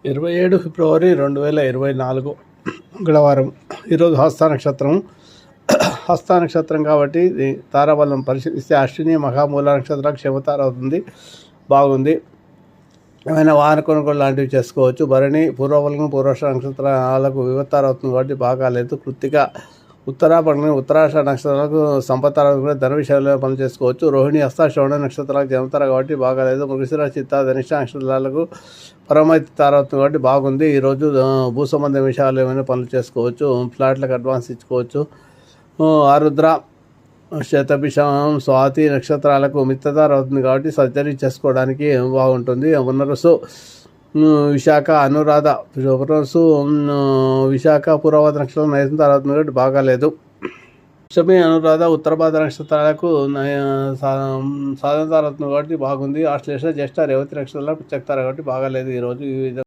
27 ఫిబ్రవరి 2024 మంగళవారం. ఈరోజు హస్త నక్షత్రం కాబట్టి తారాబలం పరిశీలిస్తే అశ్విని మహామూల నక్షత్రాలకు క్షమతార అవుతుంది, బాగుంది. ఏమైనా వాహన కొనుగోలు లాంటివి చేసుకోవచ్చు. భరణి పూర్వఫలం పూర్వష నక్షత్రాలకు వివత్తార అవుతుంది కాబట్టి బాగాలేదు. కృత్తిక ఉత్తరాష నక్షత్రాలకు సంపత్తార ధన విషయాల్లో పనులు చేసుకోవచ్చు. రోహిణి హస్త శ్రవణ నక్షత్రాలకు జమతార కాబట్టి బాగాలేదు. మృగశిర చిత్త ధనిష్ట నక్షత్రాలకు పరమైతి తారవుతుంది కాబట్టి బాగుంది. ఈరోజు భూ సంబంధ విషయాలు ఏమైనా పనులు చేసుకోవచ్చు. ఫ్లాట్లకు అడ్వాన్స్ ఇచ్చుకోవచ్చు. ఆరుద్ర శతభిషం స్వాతి నక్షత్రాలకు మిత్రతార అవుతుంది కాబట్టి సర్జరీ చేసుకోవడానికి బాగుంటుంది. పునరుసు విశాఖ అనురాధ విశాఖ పూర్వవాద నక్షత్రం నైతంతార అవుతుంది కాబట్టి బాగాలేదు. అష్టమి అనురాధ ఉత్తర భాద నక్షత్రాలకు సాధనతార అవుతుంది కాబట్టి బాగుంది. ఆశ్లేష జ్యేష్ఠ రేవతి నక్షత్రాలకు చెక్తారు కాబట్టి బాగాలేదు ఈరోజు. ఈ విధంగా